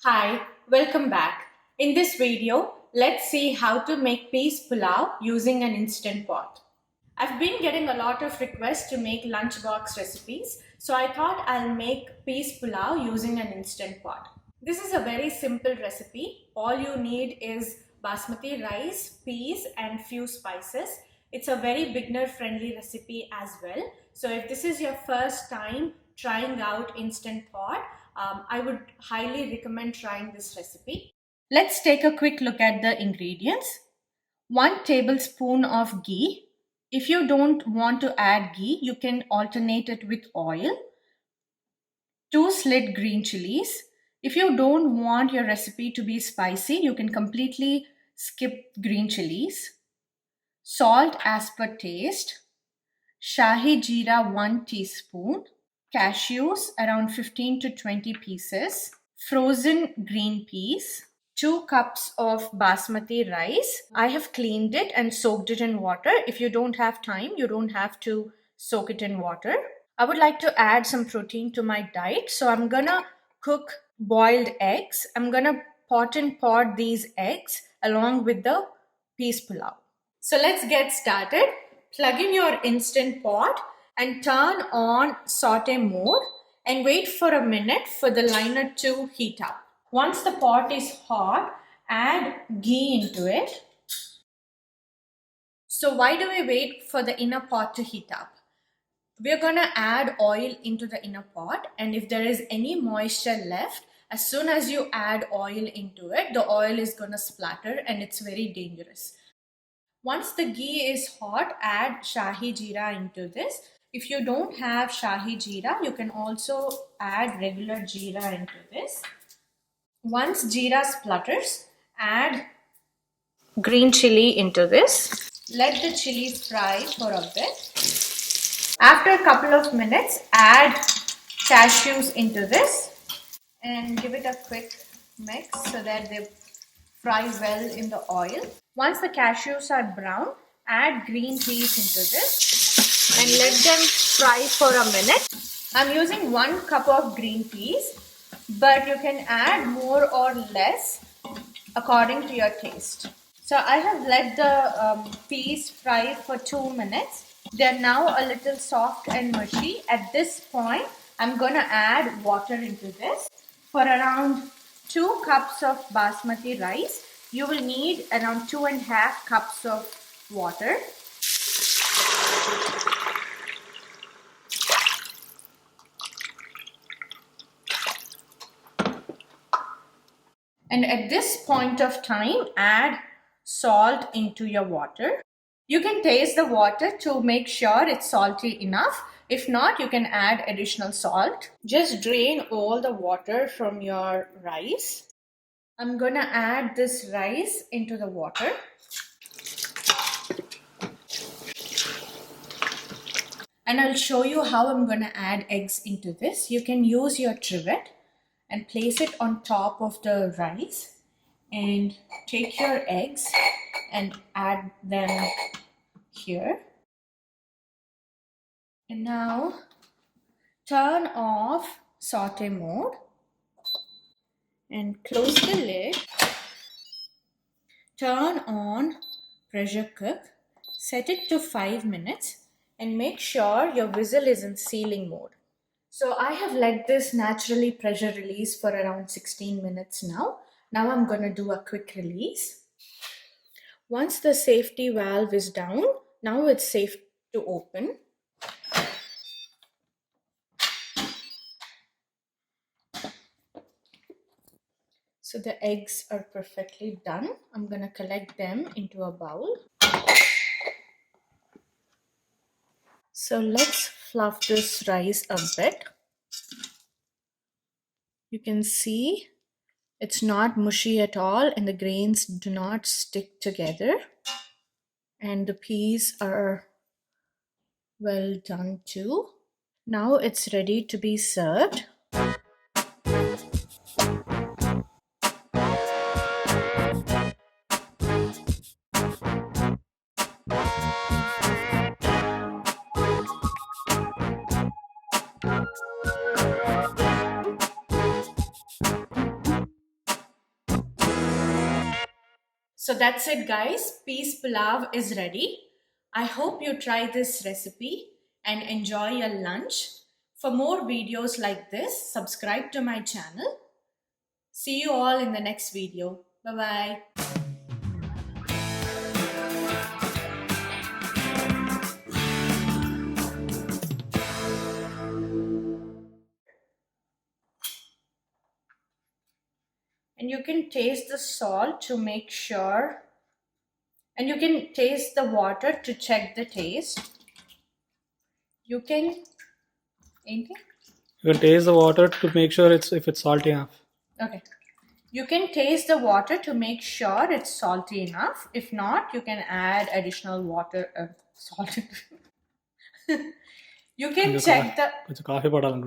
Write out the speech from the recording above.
Hi, welcome back. In this video, let's see how to make peas pulao using an instant pot. I've been getting a lot of requests to make lunchbox recipes, so I thought I'll make peas pulao using an instant pot. This is a very simple recipe. All you need is basmati rice, peas, and few spices. It's a very beginner friendly recipe as well. So if this is your first time trying out instant pot, I would highly recommend trying this recipe. Let's take a quick look at the ingredients. 1 tablespoon of ghee. If you don't want to add ghee, you can alternate it with oil. 2 slit green chilies. If you don't want your recipe to be spicy, you can completely skip green chilies. Salt as per taste. Shahi Jeera 1 teaspoon. Cashews around 15 to 20 pieces. Frozen green peas. 2 cups of basmati rice. I have cleaned it and soaked it in water. If you don't have time, you don't have to soak it in water. I would like to add some protein to my diet. So I'm gonna cook boiled eggs. I'm gonna pot and pot these eggs along with the peas pulao. So let's get started. Plug in your instant pot and turn on saute mode and wait for a minute for the liner to heat up. Once the pot is hot, add ghee into it. So why do we wait for the inner pot to heat up? We're going to add oil into the inner pot, and if there is any moisture left, as soon as you add oil into it, the oil is going to splatter and it's very dangerous. Once the ghee is hot, add Shahi Jeera into this. If you don't have Shahi Jeera, you can also add regular Jeera into this. Once Jeera splutters, add green chili into this. Let the chili fry for a bit. After a couple of minutes, add cashews into this and give it a quick mix so that they fry well in the oil. Once the cashews are brown, add green peas into this and let them fry for a minute. I'm using 1 cup of green peas, but you can add more or less according to your taste. So I have let the peas fry for 2 minutes. They're now a little soft and mushy. At this point, I'm going to add water into this. For around 2 cups of basmati rice, you will need around 2.5 cups of water. And at this point of time, add salt into your water. You can taste the water to make sure it's salty enough. If not, you can add additional salt. Just drain all the water from your rice. I'm gonna add this rice into the water. And I'll show you how I'm gonna add eggs into this. You can use your trivet and place it on top of the rice and take your eggs and add them here. And now turn off saute mode and close the lid. Turn on pressure cook, set it to 5 minutes and make sure your whistle is in sealing mode. So I have let this naturally pressure release for around 16 minutes now. Now I'm going to do a quick release. Once the safety valve is down, now it's safe to open. So the eggs are perfectly done. I'm going to collect them into a bowl. So let's fluff this rice a bit. You can see it's not mushy at all and the grains do not stick together. And the peas are well done too. Now it's ready to be served. So that's it, guys. Peas pulav is ready. I hope you try this recipe and enjoy your lunch. For more videos like this, subscribe to my channel. See you all in the next video. Bye-bye. And you can taste the salt to make sure. And you can taste the water to check the taste. You can... Anything? You can taste the water to make sure if it's salty enough. Okay. You can taste the water to make sure it's salty enough. If not, you can add additional water, salt. You can check the... It's a coffee bottle.